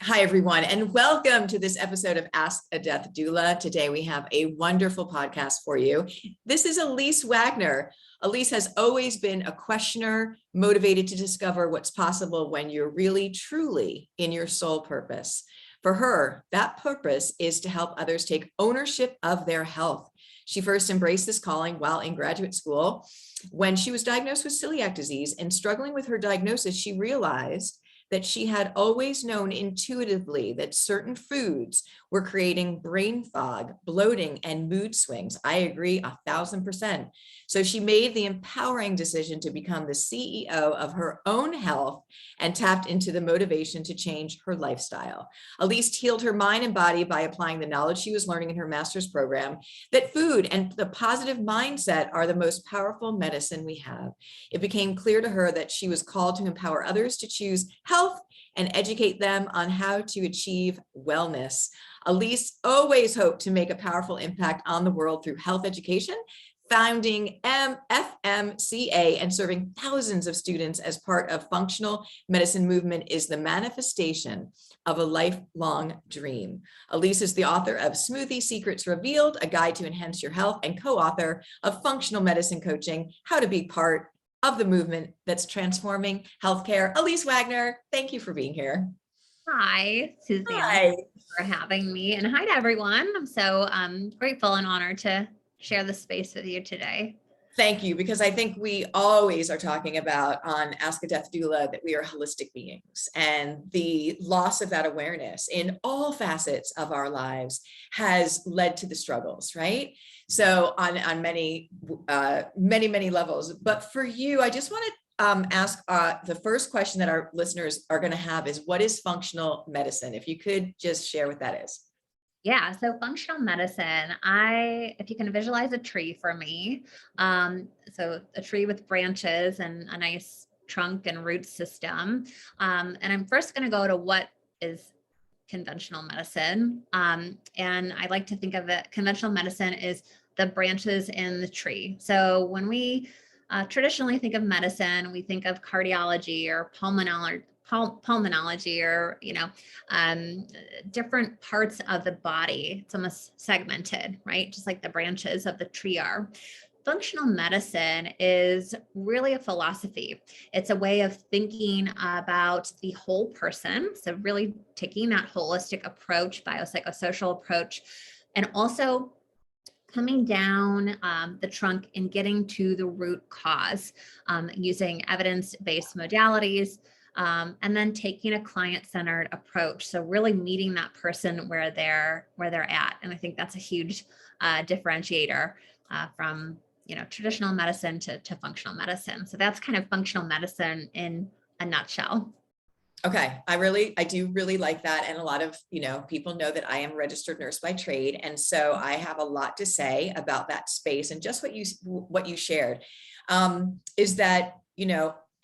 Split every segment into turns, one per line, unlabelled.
Hi, everyone, and welcome to this episode of Ask a Death Doula. Today, we have a wonderful podcast for you. This is Elyse Wagner. Elyse has always been a questioner, motivated to discover what's possible when you're really, truly in your soul purpose. For her, that purpose is to help others take ownership of their health. She first embraced this calling while in graduate school. When she was diagnosed with celiac disease and struggling with her diagnosis, she realized that she had always known intuitively that certain foods were creating brain fog, bloating, and mood swings. I agree 1,000%. So she made the empowering decision to become the CEO of her own health and tapped into the motivation to change her lifestyle. Elyse healed her mind and body by applying the knowledge she was learning in her master's program, that food and the positive mindset are the most powerful medicine we have. It became clear to her that she was called to empower others to choose health and educate them on how to achieve wellness. Elyse always hoped to make a powerful impact on the world through health education, founding FMCA and serving thousands of students as part of functional medicine movement is the manifestation of a lifelong dream. Elyse is the author of Smoothie Secrets Revealed, a guide to enhance your health, and co-author of Functional Medicine Coaching, How to Be Part of the Movement That's Transforming Healthcare. Elyse Wagner, thank you for being here.
Hi, Susanna.
Hi.
Thank you for having me. And hi to everyone. I'm so grateful and honored to share this space with you today.
Thank you, because I think we always are talking about on Ask a Death Doula that we are holistic beings, and the loss of that awareness in all facets of our lives has led to the struggles, right? So on many levels. But for you, I just want to ask the first question that our listeners are going to have is, what is functional medicine? If you could just share what that is.
Yeah, so functional medicine, if you can visualize a tree for me, so a tree with branches and a nice trunk and root system. And I'm first going to go to what is conventional medicine. And I like to think of it, conventional medicine is the branches in the tree. So when we traditionally think of medicine, we think of cardiology or pulmonology or, different parts of the body. It's almost segmented, right? Just like the branches of the tree are. Functional medicine is really a philosophy. It's a way of thinking about the whole person. So really taking that holistic approach, biopsychosocial approach, and also coming down the trunk and getting to the root cause using evidence-based modalities, and then taking a client-centered approach. So really meeting that person where they're at. And I think that's a huge differentiator from traditional medicine to functional medicine. So that's kind of functional medicine in a nutshell.
Okay. I do really like that. And a lot of, people know that I am a registered nurse by trade. And so I have a lot to say about that space. And just what you shared is that,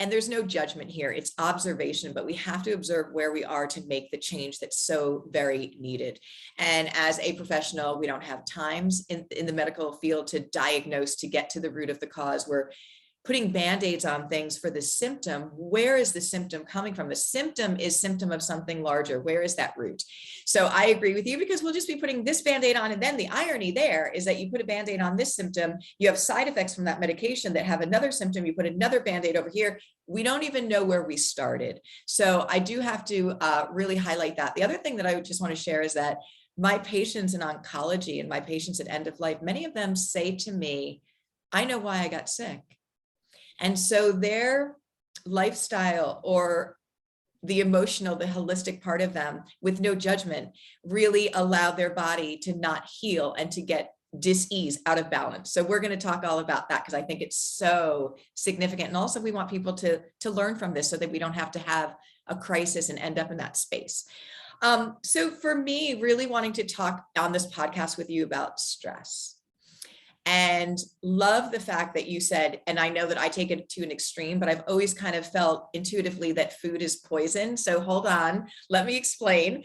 and there's no judgment here, it's observation, but we have to observe where we are to make the change that's so very needed. And as a professional, we don't have times in the medical field to diagnose, to get to the root of the cause. We're putting Band-Aids on things for the symptom. Where is the symptom coming from? The symptom is symptom of something larger. Where is that root? So I agree with you, because we'll just be putting this Band-Aid on. And then the irony there is that you put a Band-Aid on this symptom, you have side effects from that medication that have another symptom, you put another Band-Aid over here. We don't even know where we started. So I do have to really highlight that. The other thing that I just want to share is that my patients in oncology and my patients at end of life, many of them say to me, I know why I got sick. And so their lifestyle or the emotional, the holistic part of them, with no judgment, really allowed their body to not heal and to get dis-ease, out of balance. So we're going to talk all about that, because I think it's so significant. And also we want people to learn from this so that we don't have to have a crisis and end up in that space. So for me, really wanting to talk on this podcast with you about stress. And love the fact that you said, and I know that I take it to an extreme, but I've always kind of felt intuitively that food is poison. So hold on, let me explain.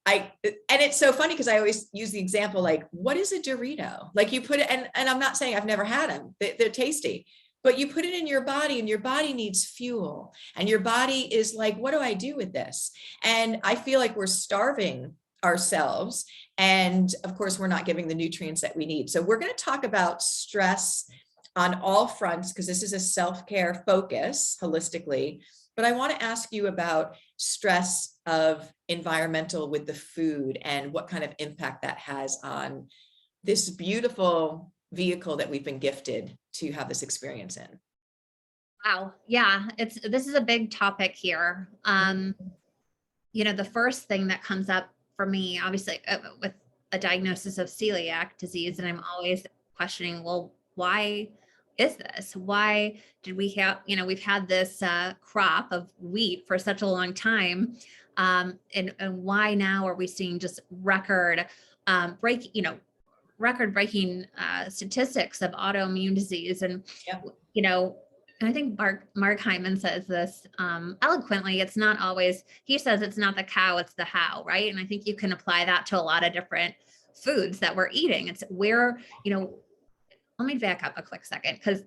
And it's so funny because I always use the example, like, what is a Dorito? Like you put it, and I'm not saying I've never had them, they're tasty, but you put it in your body and your body needs fuel. And your body is like, what do I do with this? And I feel like we're starving ourselves. And of course, we're not giving the nutrients that we need. So we're going to talk about stress on all fronts, because this is a self-care focus holistically. But I want to ask you about stress of environmental with the food and what kind of impact that has on this beautiful vehicle that we've been gifted to have this experience in.
Wow. Yeah, this is a big topic here. The first thing that comes up for me, obviously, with a diagnosis of celiac disease, and I'm always questioning, well, why is this? Why did we have, we've had this crop of wheat for such a long time, and why now are we seeing just record-breaking statistics of autoimmune disease? And
Yep.
And I think Mark Hyman says this eloquently. It's not always, he says it's not the cow, it's the how, right? And I think you can apply that to a lot of different foods that we're eating. It's where, let me back up a quick second, because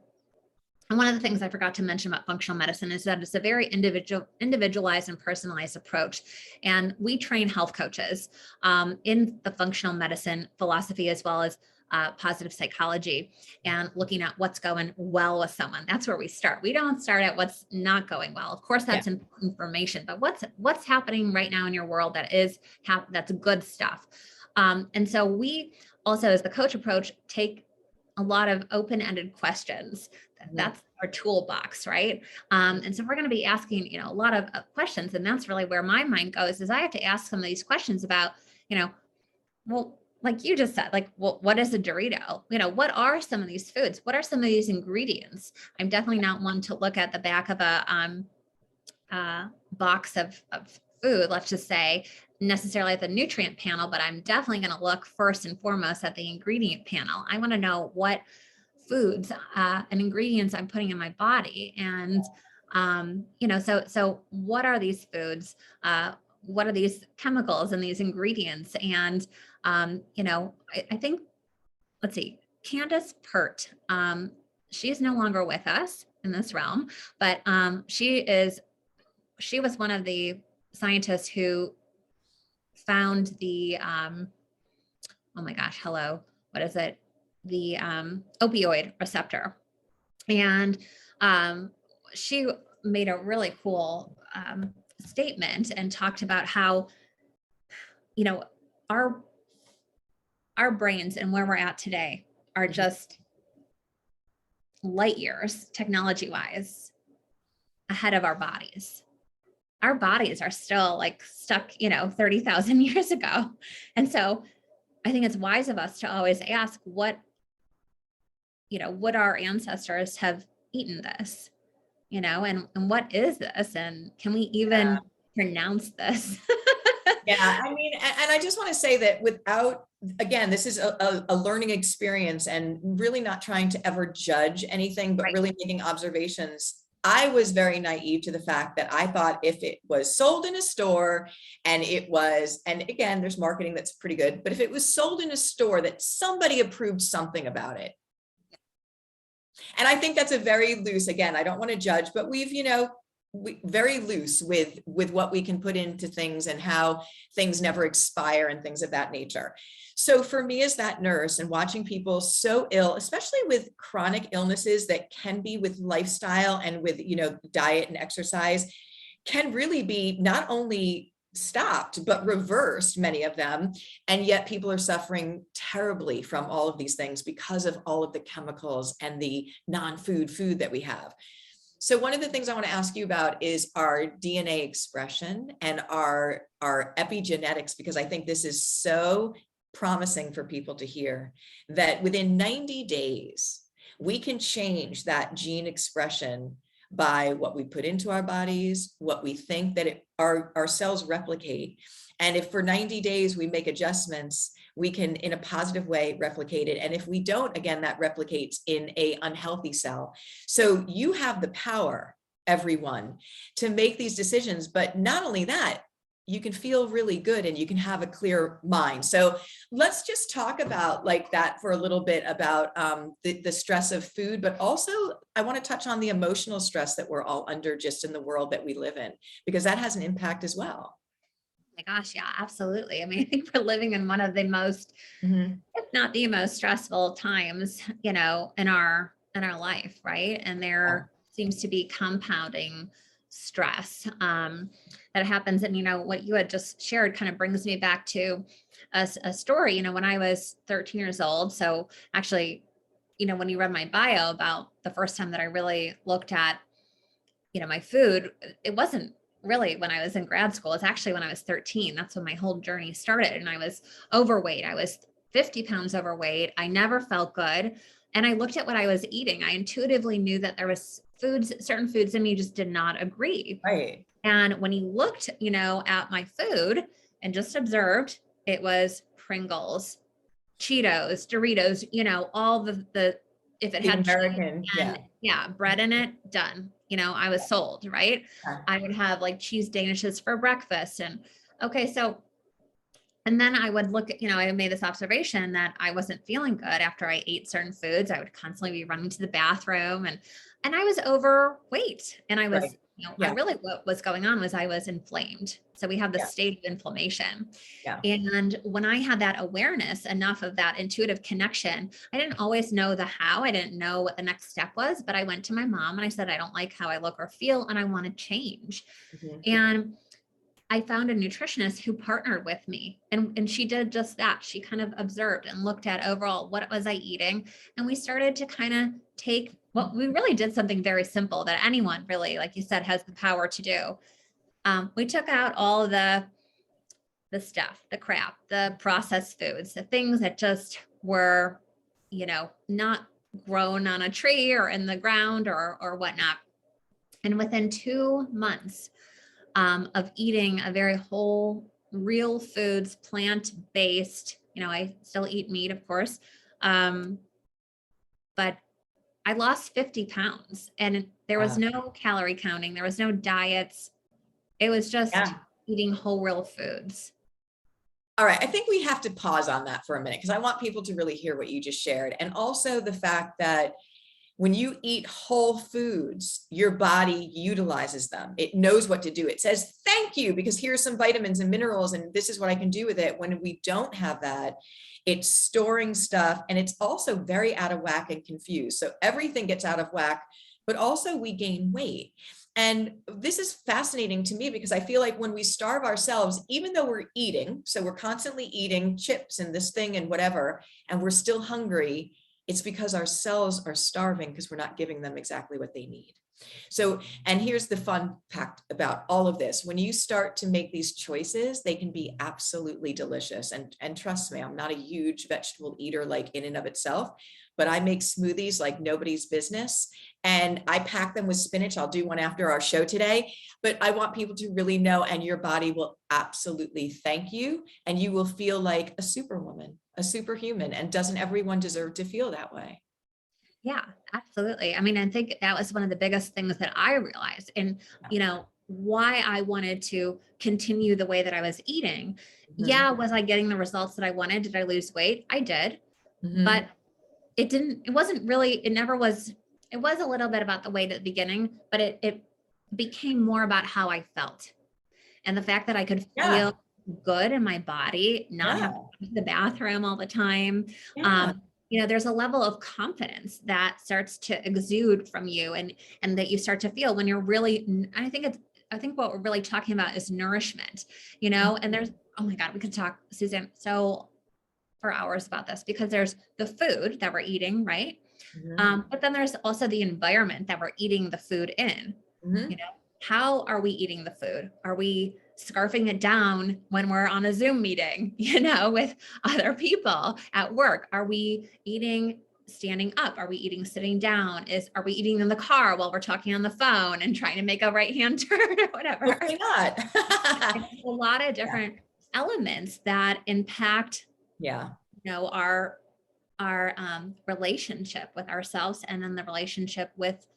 one of the things I forgot to mention about functional medicine is that it's a very individualized and personalized approach. And we train health coaches in the functional medicine philosophy, as well as positive psychology, and looking at what's going well with someone. That's where we start. We don't start at what's not going well. Of course, that's information, but what's happening right now in your world that's good stuff. And so we also, as the coach approach, take a lot of open-ended questions. That's our toolbox, right? And so we're going to be asking, a lot of questions, and that's really where my mind goes. Is I have to ask some of these questions about, well, like you just said, like, well, what is a Dorito? What are some of these foods? What are some of these ingredients? I'm definitely not one to look at the back of a box of food, let's just say, necessarily at the nutrient panel, but I'm definitely going to look first and foremost at the ingredient panel. I want to know what foods and ingredients I'm putting in my body. And, so what are these foods? What are these chemicals and these ingredients? And, I think, let's see, Candace Pert, she is no longer with us in this realm, but she was one of the scientists who found the, oh my gosh, hello, what is it? The opioid receptor. And she made a really cool statement and talked about how, our brains and where we're at today are just light years, technology-wise, ahead of our bodies. Our bodies are still like stuck, 30,000 years ago. And so I think it's wise of us to always ask would our ancestors have eaten this, and what is this? And can we even pronounce this?
Yeah, I mean, and I just want to say that again, this is a learning experience, and really not trying to ever judge anything, but really making observations. I was very naive to the fact that I thought if it was sold in a store and again, there's marketing that's pretty good, but if it was sold in a store, that somebody approved something about it. And I think that's a very loose, again, I don't want to judge, but we've, very loose with what we can put into things and how things never expire and things of that nature. So for me as that nurse, and watching people so ill, especially with chronic illnesses that can be with lifestyle and with, diet and exercise, can really be not only stopped, but reversed, many of them. And yet people are suffering terribly from all of these things because of all of the chemicals and the non-food food that we have. So one of the things I want to ask you about is our DNA expression and our epigenetics, because I think this is so promising for people to hear that within 90 days, we can change that gene expression by what we put into our bodies, what we think that our cells replicate. And if for 90 days we make adjustments, we can, in a positive way, replicate it. And if we don't, again, that replicates in an unhealthy cell. So you have the power, everyone, to make these decisions. But not only that, you can feel really good and you can have a clear mind. So let's just talk about like that for a little bit about the stress of food, but also I want to touch on the emotional stress that we're all under just in the world that we live in, because that has an impact as well.
My gosh, yeah, absolutely. I mean, I think we're living in one of the most, if not the most stressful times, in our life, right? And
Yeah.
there seems to be compounding stress that happens. And what you had just shared kind of brings me back to a story. When I was 13 years old. So actually, when you read my bio about the first time that I really looked at my food, it wasn't really when I was in grad school. It's actually when I was 13. That's when my whole journey started. And I was overweight. I was 50 pounds overweight. I never felt good. And I looked at what I was eating. I intuitively knew that there was certain foods in me just did not agree.
Right.
And when he looked, at my food and just observed, it was Pringles, Cheetos, Doritos, all the if it
The
had cheese
American,
and bread in it, done. I was sold, right?
Yeah.
I would have like cheese danishes for breakfast. And okay, so and then I would look at, I made this observation that I wasn't feeling good after I ate certain foods. I would constantly be running to the bathroom and I was overweight. And I was,
Right.
I
Yeah.
really, what was going on was I was inflamed. So we have the
Yeah.
state of inflammation.
Yeah.
And when I had that awareness, enough of that intuitive connection, I didn't always know the how. I didn't know what the next step was, but I went to my mom and I said, I don't like how I look or feel, and I want to change.
Mhm.
And I found a nutritionist who partnered with me, and she did just that. She kind of observed and looked at overall what was I eating. And we started to kind of take, well, we really did something very simple that anyone really, like you said, has the power to do. We took out all the stuff, the crap, the processed foods, the things that just were, not grown on a tree or in the ground or whatnot. And within 2 months, of eating a very whole, real foods, plant-based. I still eat meat, of course, but I lost 50 pounds, and there was
Wow.
no calorie counting. There was no diets. It was just
Yeah.
eating whole, real foods.
All right. I think we have to pause on that for a minute because I want people to really hear what you just shared. And also the fact that when you eat whole foods, your body utilizes them. It knows what to do. It says, thank you, because here's some vitamins and minerals, and this is what I can do with it. When we don't have that, it's storing stuff, and it's also very out of whack and confused. So everything gets out of whack, but also we gain weight. And this is fascinating to me because I feel like when we starve ourselves, even though we're eating, so we're constantly eating chips and this thing and whatever, and we're still hungry, it's because our cells are starving because we're not giving them exactly what they need. So, and here's the fun fact about all of this. When you start to make these choices, they can be absolutely delicious. And trust me, I'm not a huge vegetable eater like in and of itself, but I make smoothies like nobody's business. And I pack them with spinach. I'll do one after our show today, but I want people to really know, and your body will absolutely thank you. And you will feel like a superwoman, a superhuman. And doesn't everyone deserve to feel that way?
Yeah, absolutely. I mean, I think that was one of the biggest things that I realized, and, why I wanted to continue the way that I was eating.
Mhm.
Yeah. Was I getting the results that I wanted? Did I lose weight? I did,
Mhm.
but it wasn't really, it never was, it was a little bit about the weight at the beginning, but it became more about how I felt. And the fact that I could
Yeah.
feel good in my body, not have to
Yeah.
go to the bathroom all the time.
Yeah.
There's a level of confidence that starts to exude from you, and that you start to feel when you're really, I think what we're really talking about is nourishment, and there's, oh my God, we could talk, Suzanne, so for hours about this, because there's the food that we're eating, right?
Mhm.
But then there's also the environment that we're eating the food in.
Mhm.
How are we eating the food? Are we scarfing it down when we're on a Zoom meeting, with other people at work? Are we eating standing up? Are we eating sitting down? Are we eating in the car while we're talking on the phone and trying to make a right hand turn or whatever?
Hopefully not.
It's a lot of
Yeah.
different elements that impact,
Yeah.
our relationship with ourselves, and then the relationship with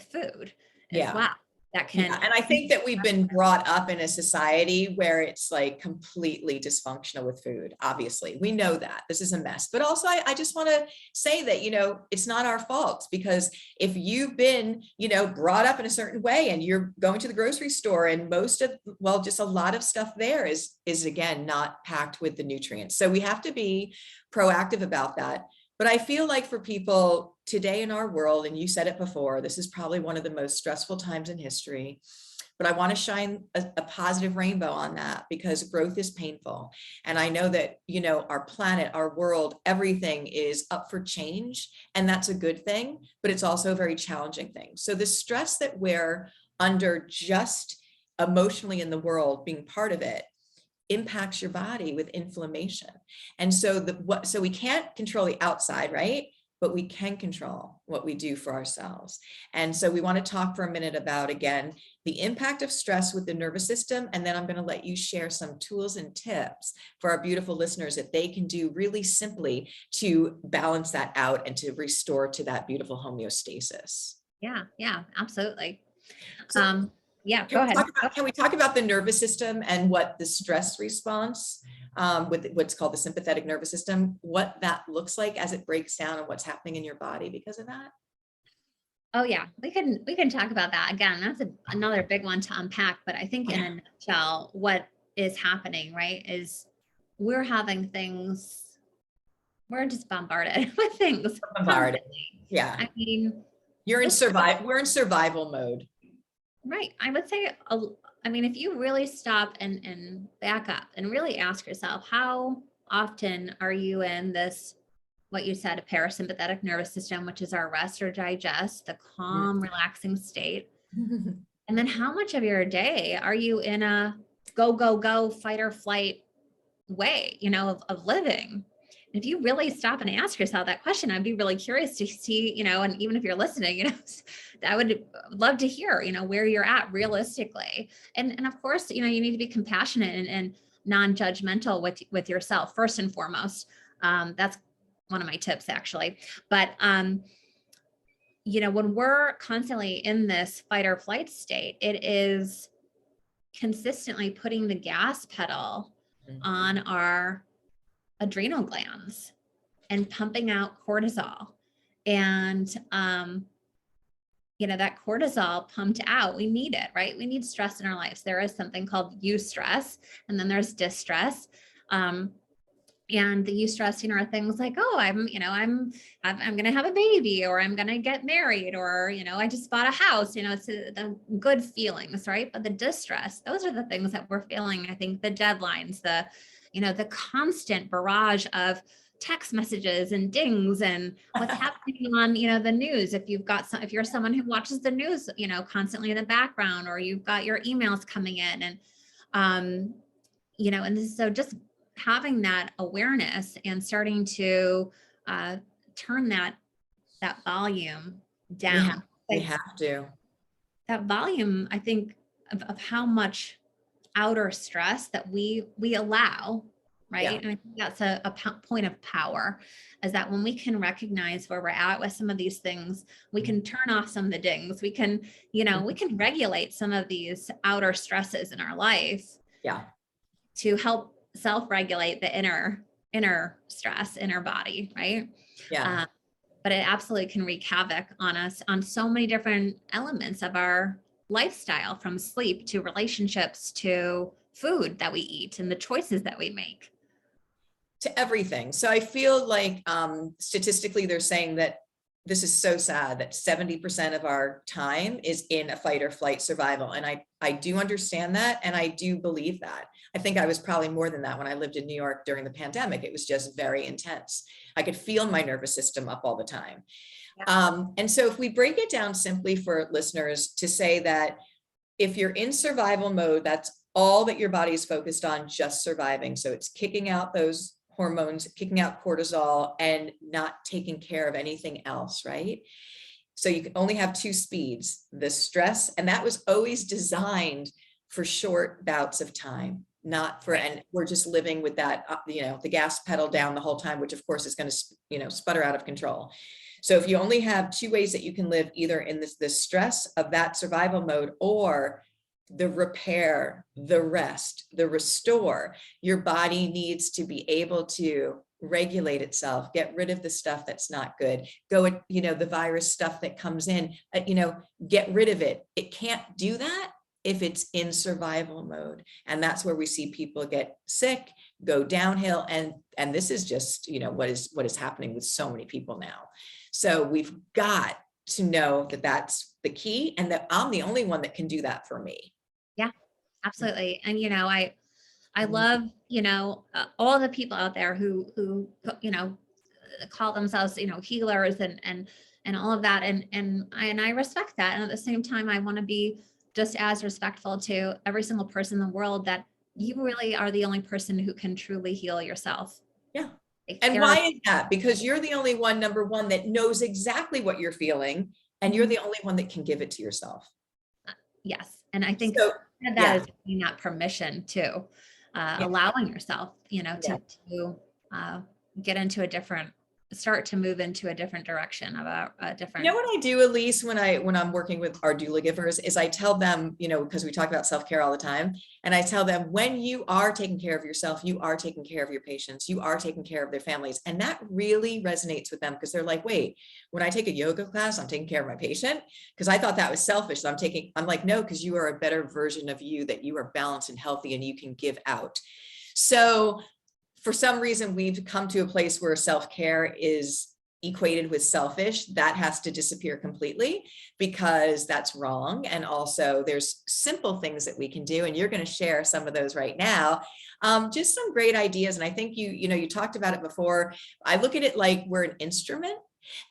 food as
Yeah.
well. that
Yeah,
can.
and I think that we've been brought up in a society where it's like completely dysfunctional with food. Obviously, we know that this is a mess, but also I just want to say that, it's not our fault, because if you've been, brought up in a certain way and you're going to the grocery store and just a lot of stuff there is again, not packed with the nutrients. So we have to be proactive about that. But I feel like for people today in our world, and you said it before, this is probably one of the most stressful times in history, but I want to shine a positive rainbow on that, because growth is painful. And I know that, our planet, our world, everything is up for change, and that's a good thing, but it's also a very challenging thing. So the stress that we're under just emotionally in the world, being part of it, impacts your body with inflammation. And so so we can't control the outside, right? But we can control what we do for ourselves. And so we want to talk for a minute about, again, the impact of stress with the nervous system. And then I'm going to let you share some tools and tips for our beautiful listeners that they can do really simply to balance that out and to restore to that beautiful homeostasis.
Yeah, absolutely.
So
Yeah, go ahead.
Can we talk about the nervous system and what the stress response with what's called the sympathetic nervous system, what that looks like as it breaks down and what's happening in your body because of that?
Oh yeah, we can talk about that. Again, that's another big one to unpack, but I think in a nutshell, what is happening, right, is we're just bombarded with things.
Bombarded.
Constantly.
Yeah.
I mean,
we're in survival mode.
Right. I would say, if you really stop and back up and really ask yourself, how often are you in this, what you said, a parasympathetic nervous system, which is our rest or digest, the calm, relaxing state. And then how much of your day are you in a go, fight or flight way, of living? If you really stop and ask yourself that question, I'd be really curious to see, and even if you're listening, I would love to hear, where you're at realistically. And of course, you need to be compassionate and non-judgmental with yourself first and foremost. That's one of my tips actually. But, when we're constantly in this fight or flight state, it is consistently putting the gas pedal on our adrenal glands and pumping out cortisol. And, that cortisol pumped out, we need it, right? We need stress in our lives. There is something called eustress, and then there's distress. And the eustress, are things like, oh, I'm going to have a baby, or I'm going to get married, or, I just bought a house, it's the good feelings, right? But the distress, those are the things that we're feeling. I think the deadlines, the constant barrage of text messages and dings and what's happening on, the news. If you're someone who watches the news, constantly in the background, or you've got your emails coming in and, so just having that awareness and starting to turn that volume down.
We have to.
That volume, I think, of how much outer stress that we allow, right?
Yeah.
And I think that's a point of power, is that when we can recognize where we're at with some of these things, we can turn off some of the dings. We can, we can regulate some of these outer stresses in our life.
Yeah.
To help self-regulate the inner stress, inner body, right?
Yeah.
But it absolutely can wreak havoc on us on so many different elements of our lifestyle, from sleep to relationships to food that we eat and the choices that we make.
To everything. So I feel like statistically they're saying that this is so sad that 70% of our time is in a fight or flight survival. And I do understand that. And I do believe that. I think I was probably more than that when I lived in New York during the pandemic. It was just very intense. I could feel my nervous system up all the time. Yeah. And so if we break it down simply for listeners to say that if you're in survival mode, that's all that your body is focused on, just surviving. So it's kicking out those hormones, kicking out cortisol, and not taking care of anything else, right? So you can only have two speeds, the stress, and that was always designed for short bouts of time, not for, and we're just living with that, the gas pedal down the whole time, which of course is going to, sputter out of control. So if you only have two ways that you can live, either in the stress of that survival mode or the repair, the rest, the restore, your body needs to be able to regulate itself, get rid of the stuff that's not good, the virus stuff that comes in, get rid of it. It can't do that if it's in survival mode. And that's where we see people get sick, go downhill. And this is just, what is happening with so many people now. So we've got to know that that's the key, and that I'm the only one that can do that for me.
Yeah, absolutely. And, I love, all the people out there who, call themselves, healers and all of that. And I respect that. And at the same time, I want to be just as respectful to every single person in the world, that you really are the only person who can truly heal yourself.
Yeah. And why is that? Because you're the only one, number one, that knows exactly what you're feeling, and you're the only one that can give it to yourself.
Yes. And I think
So,
that is giving that permission to allowing yourself, to get into start to move into a different direction, about a different.
You know what I do, Elyse, when I'm working with our doula givers, is I tell them, because we talk about self-care all the time, and I tell them, when you are taking care of yourself, you are taking care of your patients, you are taking care of their families. And that really resonates with them, because they're like, wait, when I take a yoga class, I'm taking care of my patient, because I thought that was selfish. So I'm like, no, because you are a better version of you, that you are balanced and healthy and you can give out. So for some reason, we've come to a place where self-care is equated with selfish. That has to disappear completely, because that's wrong. And also there's simple things that we can do, and you're going to share some of those right now. Just some great ideas. And I think you talked about it before. I look at it like we're an instrument,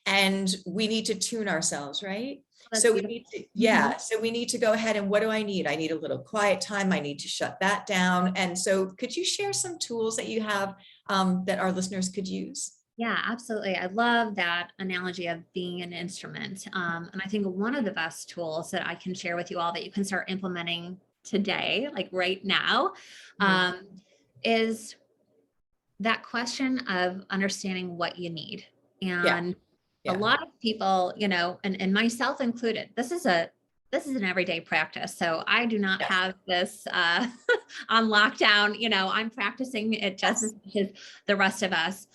and we need to tune ourselves, right? So we need to, so we need to go ahead, and what do I need? I need a little quiet time. I need to shut that down. And so could you share some tools that you have that our listeners could use?
Yeah, absolutely. I love that analogy of being an instrument. And I think one of the best tools that I can share with you all that you can start implementing today, like right now, is that question of understanding what you need. And a lot of people, and myself included, this is an everyday practice. So I do not have this on lockdown. I'm practicing it just as much as the rest of us.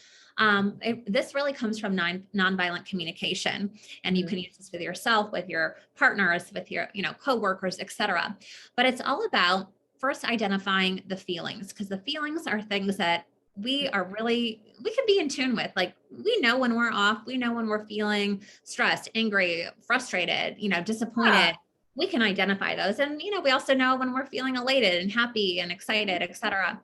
This really comes from nonviolent communication, and you can use this with yourself, with your partners, with your, coworkers, etc. But it's all about first identifying the feelings, because the feelings are things that we can be in tune with. Like, we know when we're off, we know when we're feeling stressed, angry, frustrated, disappointed. We can identify those. And, we also know when we're feeling elated and happy and excited, etc.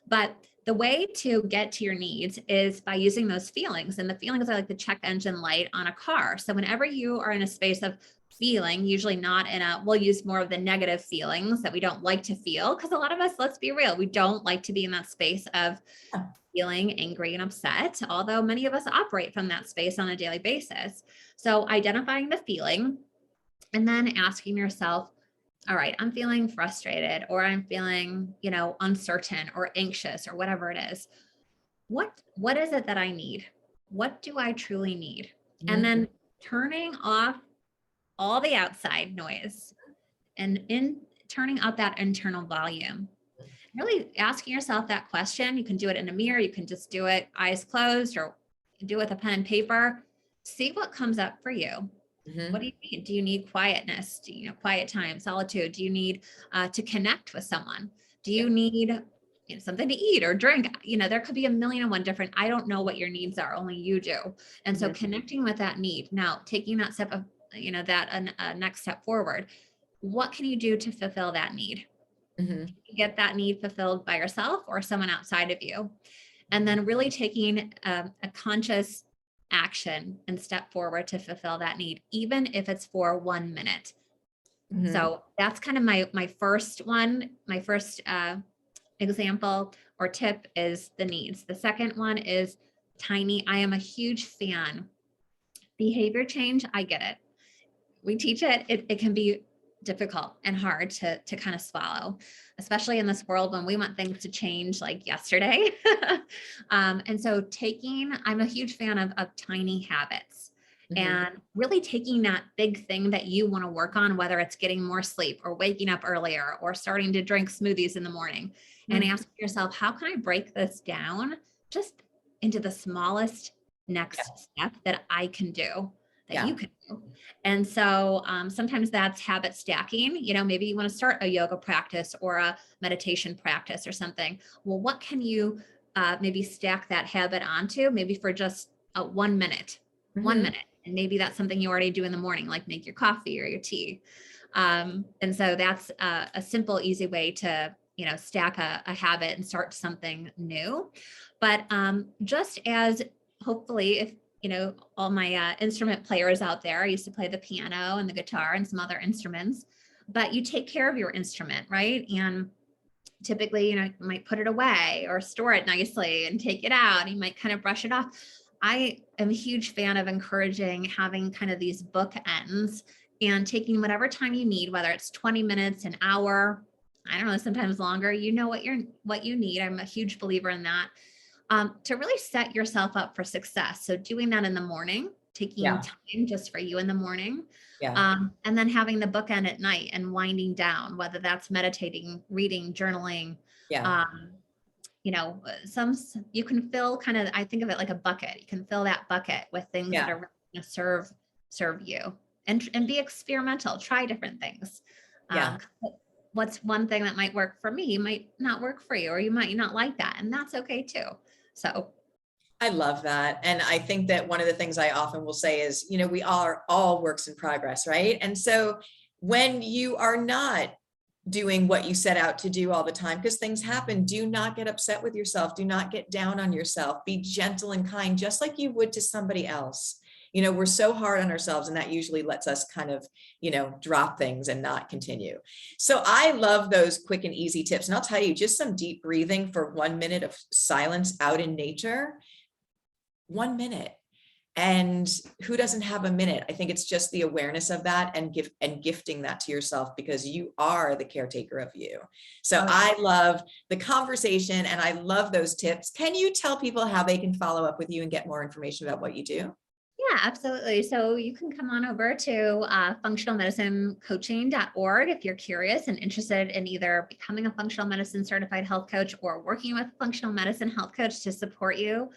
But the way to get to your needs is by using those feelings. And the feelings are like the check engine light on a car. So whenever you are in a space of feeling, usually not we'll use more of the negative feelings that we don't like to feel, because a lot of us, let's be real, we don't like to be in that space of feeling angry and upset, although many of us operate from that space on a daily basis. So identifying the feeling, and then asking yourself, all right, I'm feeling frustrated, or I'm feeling, uncertain or anxious, or whatever it is. What is it that I need? What do I truly need? And then turning off all the outside noise and turning up that internal volume. Really asking yourself that question. You can do it in a mirror. You can just do it eyes closed, or do it with a pen and paper. See what comes up for you. What do you need? Do you need quietness? Do you quiet time, solitude? Do you need to connect with someone? Do you need something to eat or drink? There could be a million and one different. I don't know what your needs are. Only you do. And so connecting with that need. Now, taking that step of that next step forward. What can you do to fulfill that need? Can you get that need fulfilled by yourself or someone outside of you? And then really taking a conscious action and step forward to fulfill that need, even if it's for 1 minute. So that's kind of my first one. My first example or tip is the needs. The second one is tiny. I am a huge fan. Behavior change, I get it. We teach it. It can be difficult and hard to kind of swallow, especially in this world when we want things to change like yesterday. And so I'm a huge fan of tiny habits. and really taking that big thing that you want to work on, whether it's getting more sleep or waking up earlier or starting to drink smoothies in the morning, and asking yourself, how can I break this down just into the smallest next step that I can do, that you can do. And so sometimes that's habit stacking. Maybe you want to start a yoga practice or a meditation practice or something. Well, what can you maybe stack that habit onto, maybe for just 1 minute, 1 minute. And maybe that's something you already do in the morning, like make your coffee or your tea. And so that's a simple, easy way to, stack a habit and start something new. But just as hopefully, if, all my instrument players out there, I used to play the piano and the guitar and some other instruments, but you take care of your instrument, right? And typically, you might put it away or store it nicely and take it out. You might kind of brush it off. I am a huge fan of encouraging having kind of these bookends and taking whatever time you need, whether it's 20 minutes, an hour, I don't know, sometimes longer, what you need. I'm a huge believer in that, to really set yourself up for success. So doing that in the morning, taking time just for you in the morning, and then having the bookend at night and winding down, whether that's meditating, reading, journaling, you can fill kind of, I think of it like a bucket. You can fill that bucket with things that are really going to serve you, and be experimental, try different things. What's one thing that might work for me might not work for you, or you might not like that. And that's okay too. So
I love that. And I think that one of the things I often will say is, we are all works in progress, right? And so when you are not doing what you set out to do all the time, because things happen, do not get upset with yourself. Do not get down on yourself. Be gentle and kind, just like you would to somebody else. We're so hard on ourselves, and that usually lets us kind of, drop things and not continue. So I love those quick and easy tips. And I'll tell you, just some deep breathing for 1 minute of silence out in nature, 1 minute. And who doesn't have a minute? I think it's just the awareness of that and gifting that to yourself, because you are the caretaker of you. So I love the conversation and I love those tips. Can you tell people how they can follow up with you and get more information about what you do?
Yeah, absolutely. So you can come on over to functionalmedicinecoaching.org if you're curious and interested in either becoming a functional medicine certified health coach or working with a functional medicine health coach to support you.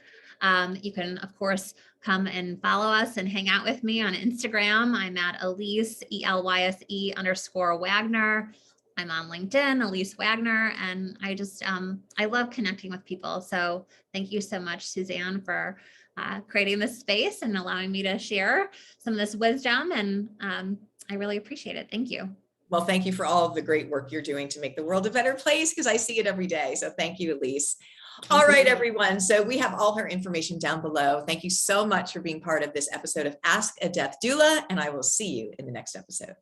You can, of course, come and follow us and hang out with me on Instagram. I'm at Elyse, ELYSE_Wagner. I'm on LinkedIn, Elyse Wagner, and I love connecting with people. So thank you so much, Suzanne, for creating this space and allowing me to share some of this wisdom. And I really appreciate it. Thank you.
Well, thank you for all of the great work you're doing to make the world a better place, because I see it every day. So thank you, Elyse. All right, everyone. So we have all her information down below. Thank you so much for being part of this episode of Ask a Death Doula, and I will see you in the next episode.